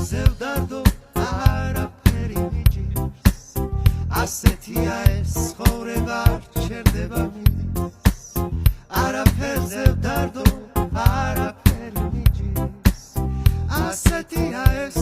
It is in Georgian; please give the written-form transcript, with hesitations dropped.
ზევდარდო არაფერი მიჭირს ასეთია ეს ცხოვრება რჩერდება მიდის არაფერ ზევდარდო არაფერი მიჭირს ასეთია ეს